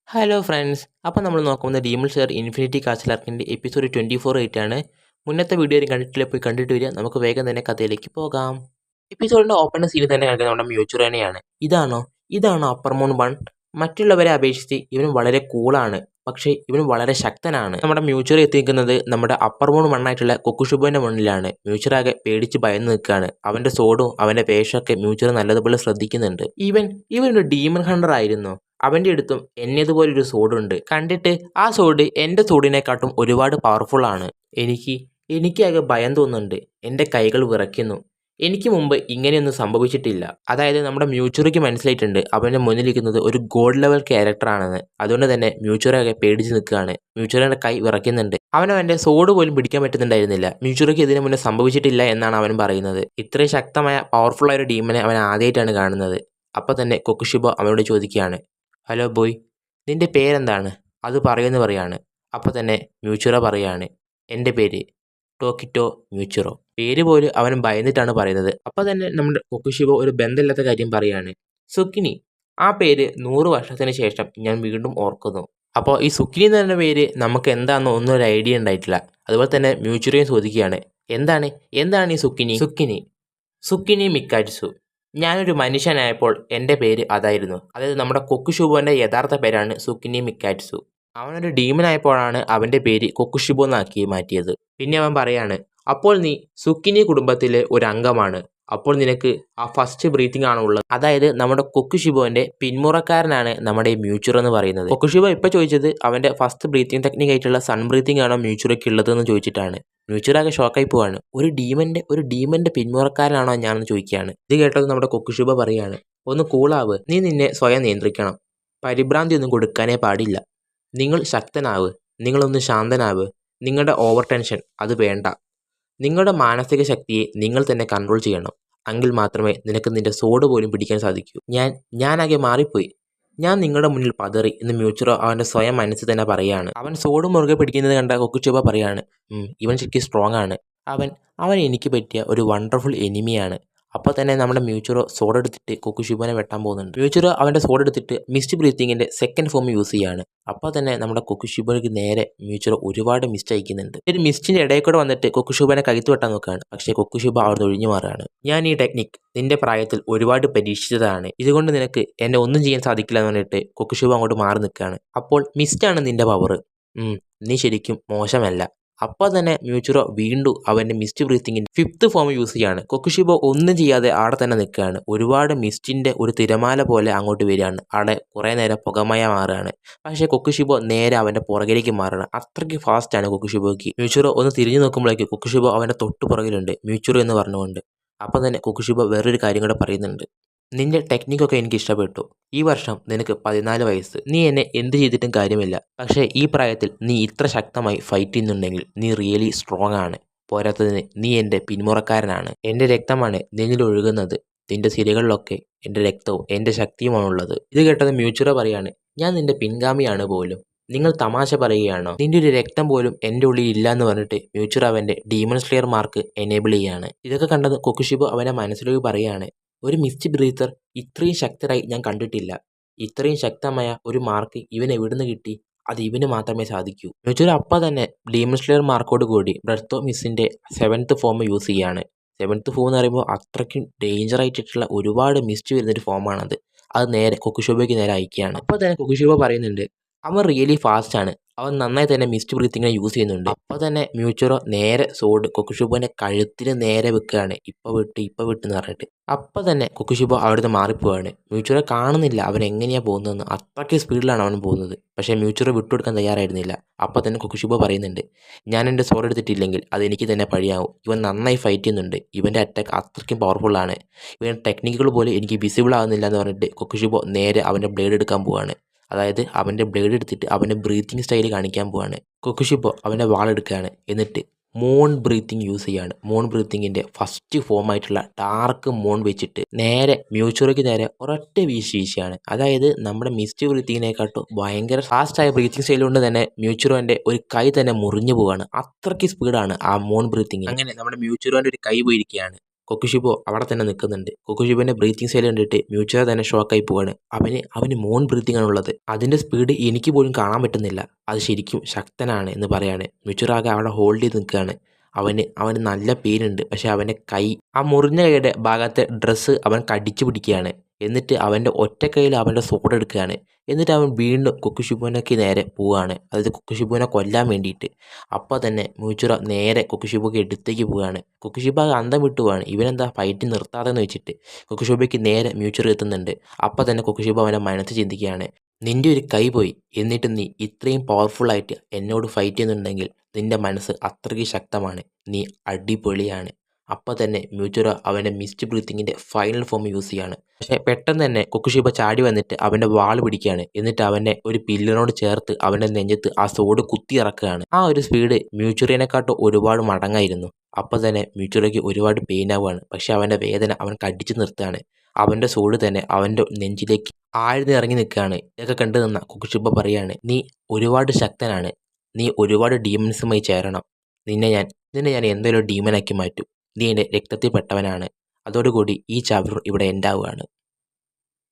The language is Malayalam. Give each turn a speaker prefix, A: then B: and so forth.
A: ഹലോ ഫ്രണ്ട്സ്, അപ്പോൾ നമ്മൾ നോക്കുന്നത് ഡീമൺ സ്ലെയർ ഇൻഫിനിറ്റി കാസ്റ്റൽ ആർക്കിൻ്റെ എപ്പിസോഡ് 24 ആണ്. മുന്നത്തെ വീഡിയോ കണ്ടിട്ടില്ല, പോയി കണ്ടിട്ട് വരിക. നമുക്ക് വേഗം തന്നെ കഥയിലേക്ക് പോകാം. എപ്പിസോഡിൻ്റെ ഓപ്പണിംഗ് സീനിൽ തന്നെ കാണിക്കുന്നത് നമ്മുടെ മ്യൂച്ചുറേനെയാണ്. ഇതാണോ അപ്പർ മൂൺ വൺ? മറ്റുള്ളവരെ അപേക്ഷിച്ച് ഇവൻ വളരെ കൂളാണ്, പക്ഷേ ഇവൻ വളരെ ശക്തനാണ്. നമ്മുടെ മ്യൂച്ചുറ എത്തിക്കുന്നത് നമ്മുടെ അപ്പർ മൂൺ വണ്ണായിട്ടുള്ള കൊക്കുഷുബോന്റെ മുന്നിലാണ്. മ്യൂച്ചുറാകെ പേടിച്ച് ഭയന്ന് നിൽക്കുകയാണ്. അവന്റെ സോഡും അവന്റെ വേഷമൊക്കെ മ്യൂച്ചുറ നല്ലതുപോലെ ശ്രദ്ധിക്കുന്നുണ്ട്. ഇവൻ ഒരു ഡീമൺ ഹണ്ടർ ആയിരുന്നു. അവന്റെ അടുത്തും എന്നതുപോലൊരു സോഡുണ്ട്. കണ്ടിട്ട് ആ സോഡ് എൻ്റെ സോഡിനെക്കാട്ടും ഒരുപാട് പവർഫുൾ ആണ്. എനിക്കാകെ ഭയം തോന്നുന്നുണ്ട്. എൻ്റെ കൈകൾ വിറയ്ക്കുന്നു. എനിക്ക് മുമ്പ് ഇങ്ങനെയൊന്നും സംഭവിച്ചിട്ടില്ല. അതായത് നമ്മുടെ മ്യൂച്ചുറിക്ക് മനസ്സിലായിട്ടുണ്ട് അവൻ്റെ മുന്നിലിരിക്കുന്നത് ഒരു ഗോഡ് ലെവൽ ക്യാരക്ടറാണെന്ന്. അതുകൊണ്ട് തന്നെ മ്യൂച്ചുറാകെ പേടിച്ച് നിൽക്കുകയാണ്. മ്യൂച്ചുറിൻ്റെ കൈ വിറയ്ക്കുന്നുണ്ട്. അവൻ്റെ സോഡ് പോലും പിടിക്കാൻ പറ്റുന്നുണ്ടായിരുന്നില്ല. മ്യൂച്ചുറിക്ക് ഇതിനു മുന്നേ സംഭവിച്ചിട്ടില്ല എന്നാണ് അവൻ പറയുന്നത്. ഇത്രയും ശക്തമായ പവർഫുൾ ഒരു ഡീമനെ അവൻ ആദ്യമായിട്ടാണ് കാണുന്നത്. അപ്പോൾ തന്നെ കൊക്കുഷിബോ അവനോട് ചോദിക്കുകയാണ്, ഹലോ ബോയ്, നിന്റെ പേരെന്താണ്? അത് പറയുമെന്ന് പറയാണ്. അപ്പോൾ തന്നെ മ്യൂച്ചുറ പറയാണ്, എൻ്റെ പേര് ടോക്കിറ്റോ മ്യൂച്ചുറോ. പേര് പോലും അവൻ ഭയന്നിട്ടാണ് പറയുന്നത്. അപ്പോൾ തന്നെ നമ്മുടെ കൊക്കുഷിബോ ഒരു ബന്ധമില്ലാത്ത കാര്യം പറയാണ്, സുക്കിനി. ആ പേര് 100 വർഷത്തിന് ശേഷം ഞാൻ വീണ്ടും ഓർക്കുന്നു. അപ്പോൾ ഈ സുക്കിനി എന്ന് പറഞ്ഞ പേര് നമുക്ക് എന്താണെന്ന് ഒന്നും ഒരു ഐഡിയ ഉണ്ടായിട്ടില്ല. അതുപോലെ തന്നെ മ്യൂച്ചുറയും ചോദിക്കുകയാണ്, എന്താണ് ഈ സുക്കിനി മിക്കാറ്റ്സു. ഞാനൊരു മനുഷ്യനായപ്പോൾ എൻ്റെ പേര് അതായിരുന്നു. അതായത് നമ്മുടെ കൊക്കുഷുബോൻ്റെ യഥാർത്ഥ പേരാണ് സുക്കിനി മിക്കാറ്റ്സു. അവനൊരു ഡീമനായപ്പോഴാണ് അവൻ്റെ പേര് കൊക്കുഷിബോ എന്നാക്കി മാറ്റിയത്. പിന്നെ അവൻ പറയാണ്, അപ്പോൾ നീ സുക്കിനി കുടുംബത്തിലെ ഒരു അംഗമാണ്. അപ്പോൾ നിനക്ക് ആ ഫസ്റ്റ് ബ്രീത്തിങ് ആണ് ഉള്ളത്. അതായത് നമ്മുടെ കൊക്കുഷിബോൻ്റെ പിന്മുറക്കാരനാണ് നമ്മുടെ ഈ മ്യൂച്ചുർ എന്ന് പറയുന്നത്. കൊക്കുഷിബോ ഇപ്പോൾ ചോദിച്ചത് അവൻ്റെ ഫസ്റ്റ് ബ്രീത്തിങ് ടെക്നിക് ആയിട്ടുള്ള സൺ ബ്രീത്തിങ് ആണോ മ്യൂച്ചുറയ്ക്ക് ഉള്ളതെന്ന് ചോദിച്ചിട്ടാണ്. മ്യൂച്ചുറാകെ ഷോക്കായി പോവാണ്. ഒരു ഡീമന്റെ പിന്മുറക്കാരനാണോ ഞാനെന്ന് ചോദിക്കുകയാണ്. ഇത് കേട്ടത് നമ്മുടെ കൊക്കുഷിബ പറയാണ്, ഒന്ന് കൂളാവ്, നീ നിന്നെ സ്വയം നിയന്ത്രിക്കണം. പരിഭ്രാന്തി ഒന്നും കൊടുക്കാനേ പാടില്ല. നിങ്ങൾ ശക്തനാവ്, നിങ്ങളൊന്ന് ശാന്തനാവ്. നിങ്ങളുടെ ഓവർ ടെൻഷൻ അത് വേണ്ട. നിങ്ങളുടെ മാനസിക ശക്തിയെ നിങ്ങൾ തന്നെ കൺട്രോൾ ചെയ്യണം. എങ്കിൽ മാത്രമേ നിനക്ക് നിന്റെ സോഡ് പോലും പിടിക്കാൻ സാധിക്കൂ. ഞാനാകെ മാറിപ്പോയി. ഞാൻ നിങ്ങളുടെ മുന്നിൽ പതറി എന്ന് മ്യൂച്ചുറോ അവൻ്റെ സ്വയം മനസ്സിൽ തന്നെ പറയാണ്. അവൻ സോഡ് മുറുകെ പിടിക്കുന്നത് കണ്ട കൊക്കുഷിബ പറയാണ്, ഇവൻ ശരിക്കും സ്ട്രോങ് ആണ്. അവൻ എനിക്ക് പറ്റിയ ഒരു വണ്ടർഫുൾ എനിമിയാണ്. അപ്പോൾ തന്നെ നമ്മുടെ മ്യൂച്ചുറോ സോഡ് എടുത്തിട്ട് കൊക്കുഷിബോനെ വെട്ടാൻ പോകുന്നുണ്ട്. മ്യൂച്ചുറോ അവൻ്റെ സോഡ് എടുത്തിട്ട് മിസ്റ്റ് ബ്രീത്തിങ്ങിൻ്റെ സെക്കൻഡ് ഫോം യൂസ് ചെയ്യാണ്. അപ്പോൾ തന്നെ നമ്മുടെ കൊക്കുഷിബോയ്ക്ക് നേരെ മ്യൂച്ചുറോ ഒരുപാട് മിസ്റ്റ് അയക്കുന്നുണ്ട്. ഒരു മിസ്റ്റിൻ്റെ ഇടയിൽ കൂടെ വന്നിട്ട് കൊക്കുഷിബോനെ കഴുത്ത് വെട്ടാൻ നോക്കുകയാണ്. പക്ഷേ കൊക്കുഷിബോ അവിടെ ഒഴിഞ്ഞു മാറുകയാണ്. ഞാൻ ഈ ടെക്നിക് നിന്റെ പ്രായത്തിൽ ഒരുപാട് പരീക്ഷിച്ചതാണ്. ഇതുകൊണ്ട് നിനക്ക് എന്നെ ഒന്നും ചെയ്യാൻ സാധിക്കില്ല എന്ന് പറഞ്ഞിട്ട് കൊക്കുഷിബോ അങ്ങോട്ട് മാറി നിൽക്കുകയാണ്. അപ്പോൾ മിസ്റ്റാണ് നിന്റെ പവർ. നീ ശരിക്കും മോശമല്ല. അപ്പോൾ തന്നെ മ്യൂച്ചുറോ വീണ്ടും അവൻ്റെ മിസ്റ്റ് ബ്രീത്തിങ്ങിൻ്റെ ഫിഫ്ത്ത് ഫോം യൂസ് ചെയ്യാണ്. കൊക്കുഷിബോ ഒന്നും ചെയ്യാതെ അവിടെ തന്നെ നിൽക്കുകയാണ്. ഒരുപാട് മിസ്റ്റിൻ്റെ ഒരു തിരമാല പോലെ അങ്ങോട്ട് വരികയാണ്. അവിടെ കുറേ നേരം പുകമയ മാറുകയാണ്. പക്ഷേ കൊക്കുഷിബോ നേരെ അവൻ്റെ പുറകിലേക്ക് മാറുകയാണ്. അത്രയ്ക്ക് ഫാസ്റ്റാണ് കൊക്കുഷിബോയ്ക്ക്. മ്യൂച്ചുറോ ഒന്ന് തിരിഞ്ഞു നോക്കുമ്പോഴേക്ക് കൊക്കുഷിബോ അവൻ്റെ തൊട്ട് പുറകിലുണ്ട്, മ്യൂച്ചുറോ എന്ന് പറഞ്ഞുകൊണ്ട്. അപ്പോൾ തന്നെ കൊക്കുഷിബോ വേറൊരു കാര്യം കൂടെ പറയുന്നുണ്ട്, നിന്റെ ടെക്നിക്കൊക്കെ എനിക്ക് ഇഷ്ടപ്പെട്ടു. ഈ വർഷം നിനക്ക് 14 വയസ്സ്. നീ എന്നെ എന്ത് ചെയ്തിട്ടും കാര്യമില്ല. പക്ഷേ ഈ പ്രായത്തിൽ നീ ഇത്ര ശക്തമായി ഫൈറ്റ് ചെയ്യുന്നുണ്ടെങ്കിൽ നീ റിയലി സ്ട്രോങ് ആണ്. പോരാത്തതിന് നീ എൻ്റെ പിന്മുറക്കാരനാണ്. എൻ്റെ രക്തമാണ് നിന്നിൽ ഒഴുകുന്നത്. നിന്റെ സിരകളിലൊക്കെ എൻ്റെ രക്തവും എൻ്റെ ശക്തിയുമാണുള്ളത്. ഇത് കേട്ടത് മ്യൂച്ചുറ പറയാണ്, ഞാൻ നിന്റെ പിൻഗാമിയാണ് പോലും. നിങ്ങൾ തമാശ പറയുകയാണോ? നിന്റെ ഒരു രക്തം പോലും എൻ്റെ ഉള്ളിൽ ഇല്ല എന്ന് പറഞ്ഞിട്ട് മ്യൂച്ചുറ അവൻ്റെ ഡീമൺ സ്ലെയർ മാർക്ക് എനേബിൾ ചെയ്യാണ്. ഇതൊക്കെ കണ്ടത് കൊക്കുഷിബോ അവൻ്റെ മനസ്സിലേക്ക് പറയുകയാണ്, ഒരു മിസ്റ്റ് ബ്രീത്തർ ഇത്രയും ശക്തരായി ഞാൻ കണ്ടിട്ടില്ല. ഇത്രയും ശക്തമായ ഒരു മാർക്ക് ഇവൻ എവിടുന്ന് കിട്ടി? അത് ഇവന് മാത്രമേ സാധിക്കൂ. മ്യൂച്ചുറ അപ്പം തന്നെ ഡീമൺ സ്ലെയർ മാർക്കോട് കൂടി ബ്രെത്ത് ഓഫ് മിസ്സിൻ്റെ 7th ഫോം യൂസ് ചെയ്യാണ്. 7th ഫോം എന്ന് പറയുമ്പോൾ അത്രയ്ക്കും ഡേഞ്ചർ ആയിട്ടുള്ള ഒരുപാട് മിസ്റ്റ് വരുന്നൊരു ഫോമാണത്. അത് നേരെ കൊക്കുഷിബോയ്ക്ക് നേരെ അയക്കുകയാണ്. അപ്പോൾ തന്നെ കൊക്കുഷിബോ പറയുന്നുണ്ട്, അവൻ റിയലി ഫാസ്റ്റ് ആണ്. അവൻ നന്നായി തന്നെ മിസ്റ്റ് ബ്രീത്തിങ്ങിനെ യൂസ് ചെയ്യുന്നുണ്ട്. അപ്പോൾ തന്നെ മ്യൂച്ചുറോ നേരെ സോഡ് കൊക്കുഷിബോന്റെ കഴുത്തിന് നേരെ വെക്കുകയാണ്. ഇപ്പൊ വിട്ട് എന്ന് പറഞ്ഞിട്ട്. അപ്പോൾ തന്നെ കൊക്കുഷിബോ അവിടുന്ന് മാറിപ്പോവാണ്. മ്യൂച്ചുറോ കാണുന്നില്ല അവൻ എങ്ങനെയാണ് പോകുന്നതെന്ന്. അത്രയ്ക്ക് സ്പീഡിലാണ് അവൻ പോകുന്നത്. പക്ഷേ മ്യൂച്ചുറോ വിട്ടുകൊടുക്കാൻ തയ്യാറായിരുന്നില്ല. അപ്പോൾ തന്നെ കൊക്കുഷിബോ പറയുന്നുണ്ട്, ഞാൻ എൻ്റെ സോഡ് എടുത്തിട്ടില്ലെങ്കിൽ അത് എനിക്ക് തന്നെ പഴിയാവും. ഇവൻ നന്നായി ഫൈറ്റ് ചെയ്യുന്നുണ്ട്. ഇവൻ്റെ അറ്റാക്ക് അത്രയ്ക്കും പവർഫുള്ളാണ്. ഇവൻ്റെ ടെക്നിക്കുകൾ പോലും എനിക്ക് വിസിബിൾ ആകുന്നില്ല എന്ന് പറഞ്ഞിട്ട് കൊക്കുഷിബോ നേരെ അവൻ്റെ ബ്ലേഡ് എടുക്കാൻ പോവാണ്. അതായത് അവൻ്റെ ബ്ലേഡ് എടുത്തിട്ട് അവൻ്റെ ബ്രീത്തിങ് സ്റ്റൈൽ കാണിക്കാൻ പോവാണ്. കൊക്കുഷിബോ അവൻ്റെ വാളെടുക്കുകയാണ്. എന്നിട്ട് മൂൺ ബ്രീത്തിങ് യൂസ് ചെയ്യാണ്. മൂൺ ബ്രീത്തിങ്ങിൻ്റെ ഫസ്റ്റ് ഫോം ആയിട്ടുള്ള ഡാർക്ക് മൂൺ വെച്ചിട്ട് നേരെ മ്യൂച്ചുറയ്ക്ക് നേരെ ഒരൊറ്റ വീശിയാണ്. അതായത് നമ്മുടെ മിസ്റ്റ് ബ്രീത്തിങ്ങിനെക്കാട്ടും ഭയങ്കര ഫാസ്റ്റായ ബ്രീത്തിങ് സ്റ്റൈൽ കൊണ്ട് തന്നെ മ്യൂച്ചുറോൻ്റെ ഒരു കൈ തന്നെ മുറിഞ്ഞു പോവാണ്. അത്രയ്ക്ക് സ്പീഡാണ് ആ മൂൺ ബ്രീത്തിങ്. അങ്ങനെ നമ്മുടെ മ്യൂച്ചുറോൻ്റെ ഒരു കൈ പോയിരിക്കുകയാണ്. കൊക്കുഷിബോ അവിടെ തന്നെ നിൽക്കുന്നുണ്ട്. കൊക്കുഷിബോന്റെ ബ്രീത്തിങ് സ്റ്റൈൽ കണ്ടിട്ട് മ്യൂച്ചുറ തന്നെ ഷോക്കായി പോവാണ്. അവന് മോൺ ബ്രീത്തിങ് ആണുള്ളത്. അതിന്റെ സ്പീഡ് എനിക്ക് പോലും കാണാൻ പറ്റുന്നില്ല. അത് ശരിക്കും ശക്തനാണ് എന്ന് പറയാണ്. മ്യൂച്ചുറ ആകെ അവിടെ ഹോൾഡ് ചെയ്ത് നിൽക്കുകയാണ്. അവന് നല്ല പെയിനുണ്ട്. പക്ഷെ അവൻ്റെ കൈ, ആ മുറിഞ്ഞ കൈയുടെ ഭാഗത്തെ ഡ്രസ്സ് അവൻ കടിച്ചു പിടിക്കുകയാണ്. എന്നിട്ട് അവൻ്റെ ഒറ്റ കൈയിൽ അവൻ്റെ സോഡ് എടുക്കുകയാണ്. എന്നിട്ട് അവൻ വീണ്ടും കൊക്കുഷിബോനയ്ക്ക് നേരെ പോവുകയാണ്. അതായത് കൊക്കുഷിബോനെ കൊല്ലാൻ വേണ്ടിയിട്ട്. അപ്പോൾ തന്നെ മ്യൂച്ചുറ നേരെ കൊക്കുഷിബോയ്ക്ക് അടുത്തേക്ക് പോവുകയാണ്. കൊക്കുഷിബ അന്തം വിട്ടു പോവാണ്. ഇവനെന്താ ഫൈറ്റ് നിർത്താതെന്ന് വെച്ചിട്ട്. കൊക്കുഷിബോയ്ക്ക് നേരെ മ്യൂച്ചുറ എത്തുന്നുണ്ട്. അപ്പോൾ തന്നെ കൊക്കുഷിബ അവൻ്റെ മനസ്സ് ചിന്തിക്കുകയാണ്, നിന്റെ ഒരു കൈ പോയി, എന്നിട്ട് നീ ഇത്രയും പവർഫുള്ളായിട്ട് എന്നോട് ഫൈറ്റ് ചെയ്യുന്നുണ്ടെങ്കിൽ നിന്റെ മനസ്സ് അത്രയ്ക്ക് ശക്തമാണ്, നീ അടിപൊളിയാണ്. അപ്പോൾ തന്നെ മ്യൂച്ചുറ അവൻ്റെ മിസ്റ്റ് ബ്രീത്തിങ്ങിൻ്റെ ഫൈനൽ ഫോം യൂസ് ചെയ്യാണ്. പക്ഷേ പെട്ടെന്ന് തന്നെ കൊക്കുഷിബ ചാടി വന്നിട്ട് അവൻ്റെ വാൾ പിടിക്കുകയാണ്. എന്നിട്ട് അവനെ ഒരു പില്ലറിനോട് ചേർത്ത് അവൻ്റെ നെഞ്ചത്ത് ആ സോഡ് കുത്തി ഇറക്കുകയാണ്. ആ ഒരു സ്പീഡ് മ്യൂച്ചുറിനെക്കാട്ടും ഒരുപാട് മടങ്ങായിരുന്നു. അപ്പോൾ തന്നെ മ്യൂച്ചുറയ്ക്ക് ഒരുപാട് പെയിൻ ആവുകയാണ്. പക്ഷെ അവൻ്റെ വേദന അവൻ കടിച്ചു നിർത്തുകയാണ്. അവൻ്റെ സോഡ് തന്നെ അവൻ്റെ നെഞ്ചിലേക്ക് ആഴ്ന്നിറങ്ങി നിൽക്കുകയാണ്. ഇതൊക്കെ കണ്ടു നിന്ന കൊക്കുഷിബ പറയാണ്, നീ ഒരുപാട് ശക്തനാണ്, നീ ഒരുപാട് ഡീമൻസുമായി ചേരണം, നിന്നെ ഞാൻ എന്തായാലും ഡീമനാക്കി മാറ്റും, നീ എൻ്റെ രക്തത്തിൽ പെട്ടവനാണ്. അതോടുകൂടി ഈ ചാപ്റ്റർ ഇവിടെ എൻഡ് ആവുകയാണ്.